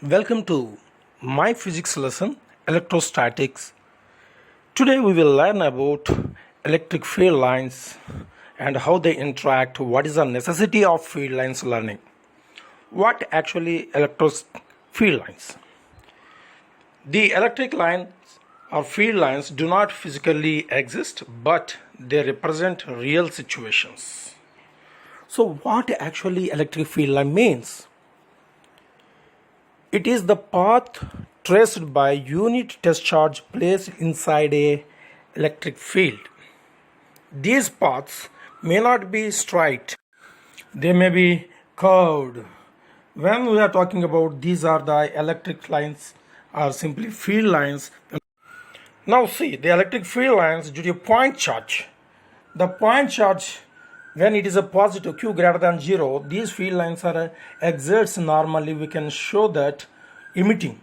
Welcome to my physics lesson, Electrostatics. Today we will learn about electric field lines and how they interact, what is the necessity of field lines learning. What actually electric field lines? The electric lines or field lines do not physically exist, but they represent real situations. So what actually electric field line means? It is the path traced by unit test charge placed inside a electric field. These paths may not be straight. They may be curved. When we are talking about these are the electric lines or simply field lines. Now see, the electric field lines due to point charge. The point charge, when it is a positive q greater than 0, these field lines are exerts normally. We can show that emitting.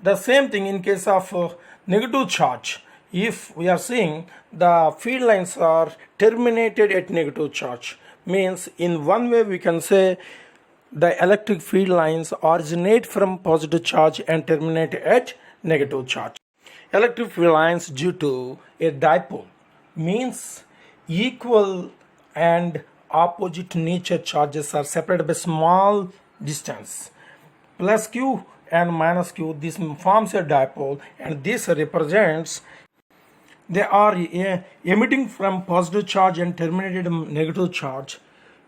The same thing in case of negative charge. If we are seeing the field lines are terminated at negative charge, means in one way we can say the electric field lines originate from positive charge and terminate at negative charge. Electric field lines due to a dipole means equal and opposite nature charges are separated by small distance. Plus q and minus q, this forms a dipole, and this represents they are emitting from positive charge and terminated negative charge.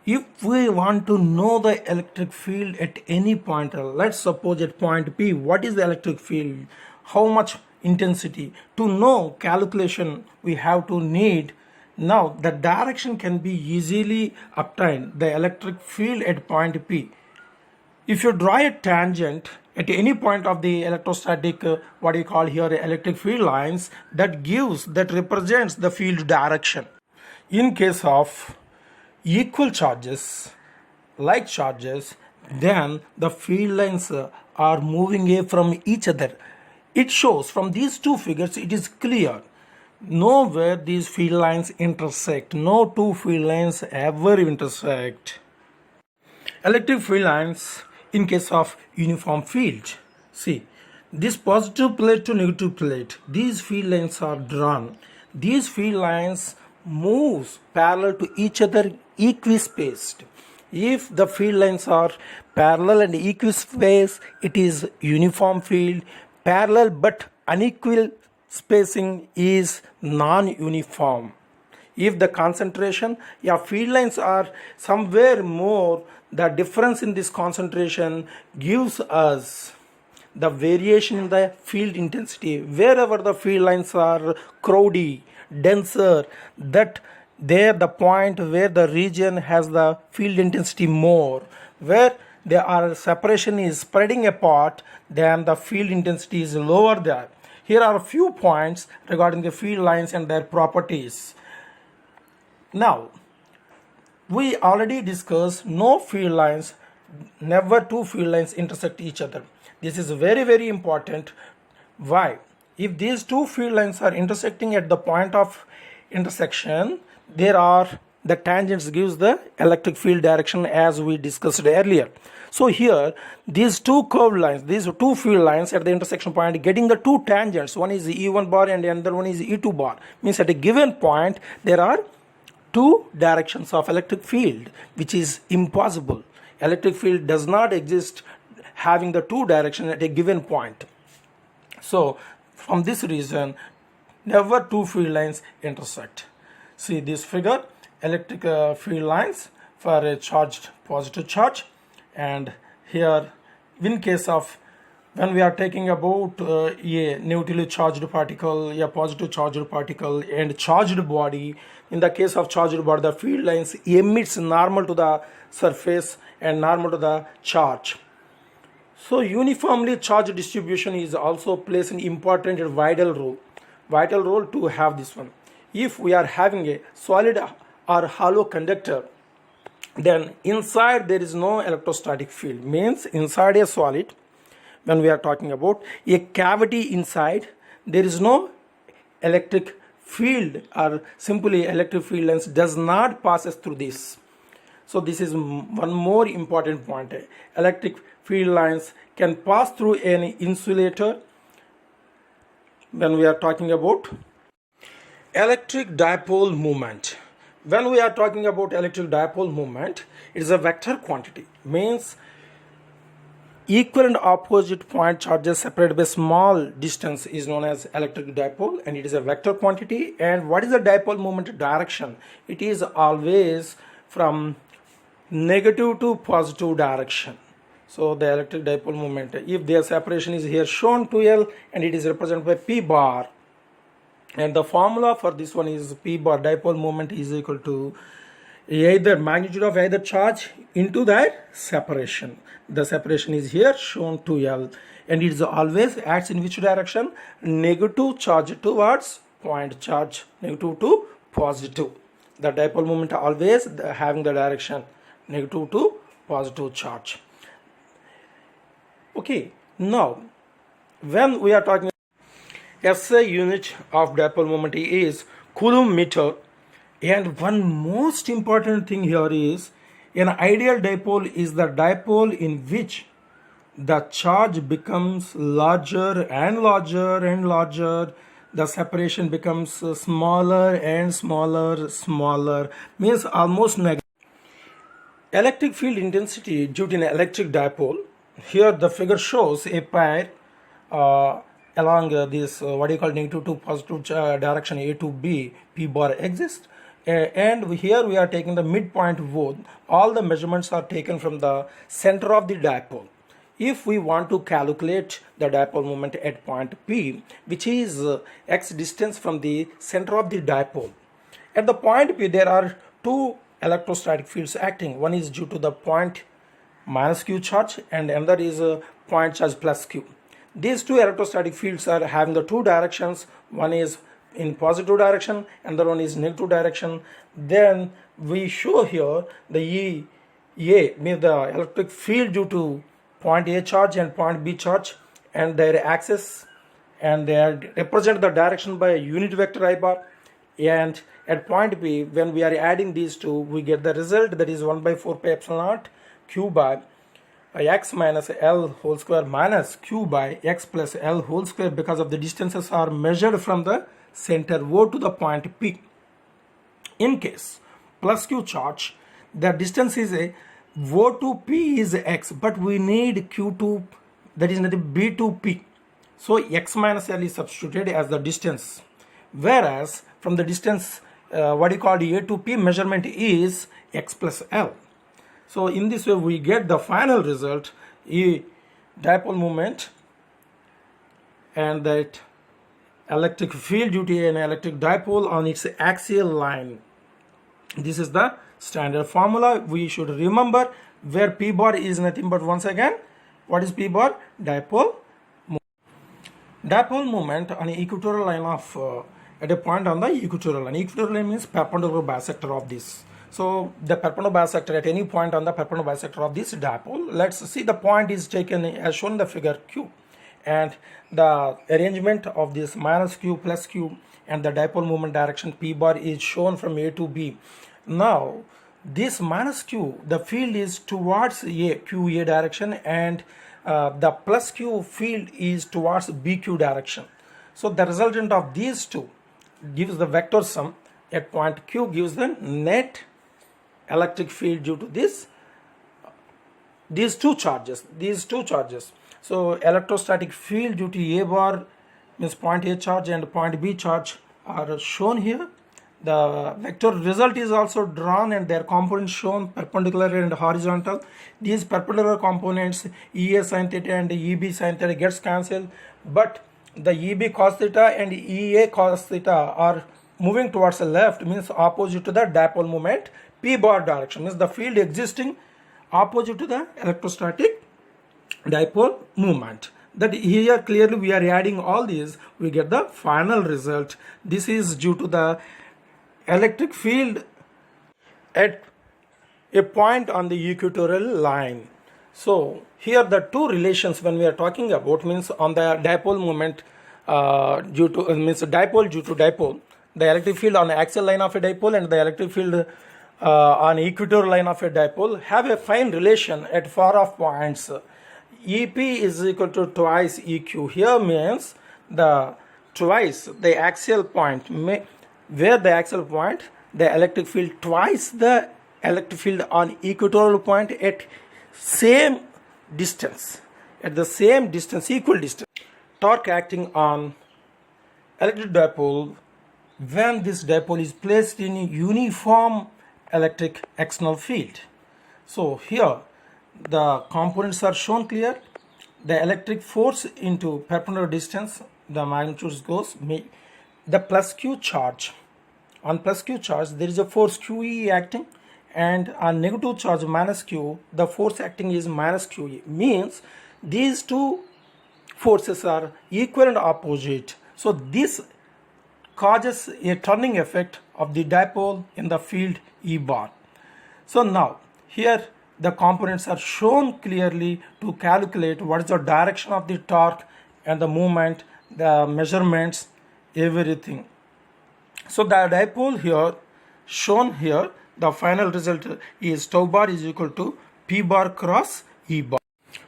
If we want to know the electric field at any point, let's suppose at point P, what is the electric field, how much intensity, to know calculation we have to need. Now the direction can be easily obtained, the electric field at point P. If you draw a tangent at any point of the electrostatic, what you call here electric field lines, that represents the field direction. In case of equal charges, like charges, then the field lines are moving away from each other. It shows from these two figures, it is clear. Nowhere these field lines intersect. No two field lines ever intersect. Electric field lines in case of uniform field. See, this positive plate to negative plate, these field lines are drawn. These field lines moves parallel to each other, equispaced. If the field lines are parallel and equispaced, it is uniform field. Parallel but unequal spacing is non-uniform. If the concentration, field lines are somewhere more, the difference in this concentration gives us the variation in the field intensity. Wherever the field lines are crowdy, denser, that there the point where the region has the field intensity more. Where there are separation is spreading apart, then the field intensity is lower there. Here are a few points regarding the field lines and their properties. Now, we already discussed no field lines, never two field lines intersect each other. This is very, very important. Why? If these two field lines are intersecting at the point of intersection, the tangents gives the electric field direction as we discussed earlier. So here, these two curved lines, these two field lines at the intersection point getting the two tangents, one is E1 bar and the other one is E2 bar, means at a given point there are two directions of electric field, which is impossible. Electric field does not exist having the two directions at a given point. So from this reason, never two field lines intersect. See this figure, electric field lines for a charged positive charge, and here in case of when we are taking about a negatively charged particle, a positive charged particle and charged body, in the case of charged body, the field lines emits normal to the surface and normal to the charge. So uniformly charged distribution is also plays an important and vital role to have this one. If we are having a solid or hollow conductor, then inside there is no electrostatic field, means inside a solid, when we are talking about a cavity inside, there is no electric field, or simply electric field lines does not passes through this. So this is one more important point. Electric field lines can pass through an insulator when we are talking about electric dipole moment. When we are talking about electric dipole moment, it is a vector quantity. Means equal and opposite point charges separated by small distance is known as electric dipole, and it is a vector quantity. And what is the dipole moment direction? It is always from negative to positive direction. So the electric dipole moment, if their separation is here shown 2L and it is represented by P bar, and the formula for this one is P bar dipole moment is equal to either magnitude of either charge into their separation. The separation is here shown 2L, and it is always acts in which direction? Negative charge towards point charge, negative to positive. The dipole moment always having the direction negative to positive charge. Okay, now when we are talking, SI unit of dipole moment is coulomb meter. And one most important thing here is an ideal dipole is the dipole in which the charge becomes larger and larger and larger. The separation becomes smaller and smaller, means almost negative. Electric field intensity due to an electric dipole. Here the figure shows a pair along this what you call negative to positive direction A to B, P bar exists. And here we are taking the midpoint both. All the measurements are taken from the center of the dipole. If we want to calculate the dipole moment at point P, which is x distance from the center of the dipole, at the point P there are two electrostatic fields acting. One is due to the point minus q charge and another is point charge plus q. These two electrostatic fields are having the two directions. One is in positive direction, another one is negative direction. Then we show here the EA, means the electric field due to point A charge and point B charge and their axis, and they are represent the direction by a unit vector I bar. And at point B, when we are adding these two, we get the result, that is 1 by 4 pi epsilon naught q by x minus L whole square minus q by x plus L whole square, because of the distances are measured from the center O to the point P. In case plus q charge, the distance is a O to P is x, but we need q to, that is nothing, B to P. So x minus L is substituted as the distance, whereas from the distance what you call A to P measurement is x plus L. So in this way we get the final result, E dipole moment, and that electric field due to an electric dipole on its axial line. This is the standard formula. We should remember where P bar is nothing but, once again, what is P bar? Dipole moment. Dipole moment on an equatorial line of at a point on the equatorial line. Equatorial line means perpendicular bisector of this. So the perpendicular bisector at any point on the perpendicular bisector of this dipole. Let's see, the point is taken as shown in the figure Q, and the arrangement of this minus q plus q and the dipole moment direction P bar is shown from A to B. Now this minus q, the field is towards QA direction, and the plus q field is towards BQ direction. So the resultant of these two gives the vector sum at point Q, gives the net electric field due to this these two charges. So electrostatic field due to A bar means point A charge and point B charge are shown here. The vector result is also drawn and their components shown perpendicular and horizontal. These perpendicular components EA sin theta and EB sin theta gets cancelled, but the EB cos theta and EA cos theta are moving towards the left, means opposite to the dipole moment P bar direction, means the field existing opposite to the electrostatic dipole moment. That here clearly we are adding all these, we get the final result. This is due to the electric field at a point on the equatorial line. So here the two relations when we are talking about means on the dipole moment due to means dipole due to dipole, the electric field on the axial line of a dipole and the electric field on equatorial line of a dipole have a fine relation at far off points. EP is equal to twice EQ. Here means the twice the axial point, where the axial point, the electric field twice the electric field on equatorial point at same distance, equal distance. Torque acting on electric dipole when this dipole is placed in uniform electric external field. So here the components are shown clear. The electric force into perpendicular distance, the magnitude goes the plus q charge. On plus q charge there is a force QE acting, and on negative charge minus q, the force acting is minus QE. Means these two forces are equal and opposite. So this causes a turning effect of the dipole in the field E bar. So now here the components are shown clearly to calculate what is the direction of the torque and the movement, the measurements, everything. So the dipole here shown here, the final result is tau bar is equal to P bar cross E bar.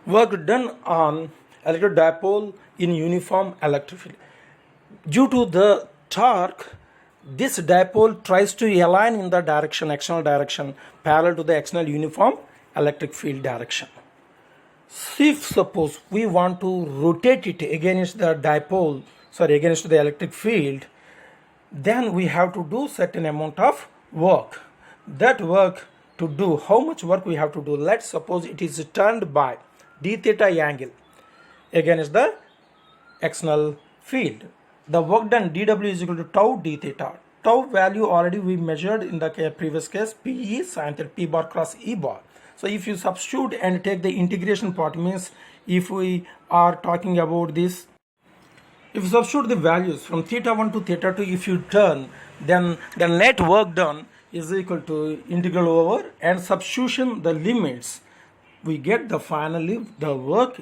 Work done on electric dipole in uniform electric field. Due to the torque, this dipole tries to align in the direction, external direction, parallel to the external uniform electric field direction. If suppose we want to rotate it against the dipole, against the electric field, then we have to do certain amount of work. That work to do, how much work we have to do? Let's suppose it is turned by d theta angle against the external field. The work done dW is equal to tau d theta. Tau value already we measured in the previous case, P sin theta P bar cross E bar. So if you substitute and take the integration part, means if we are talking about this, if you substitute the values from theta 1 to theta 2, if you turn, then the net work done is equal to integral over and substitution the limits, we get the finally the work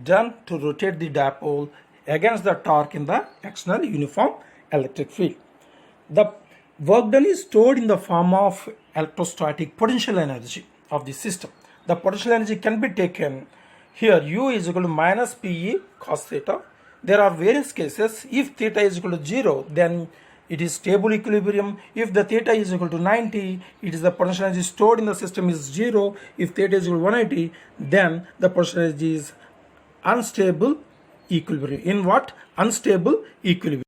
done to rotate the dipole against the torque in the external uniform electric field. The work done is stored in the form of electrostatic potential energy of the system. The potential energy can be taken here, U is equal to minus PE cos theta. There are various cases. If theta is equal to 0, then it is stable equilibrium. If the theta is equal to 90, it is the potential energy stored in the system is 0. If theta is equal to 180, then the potential energy is unstable equilibrium. In what? Unstable equilibrium.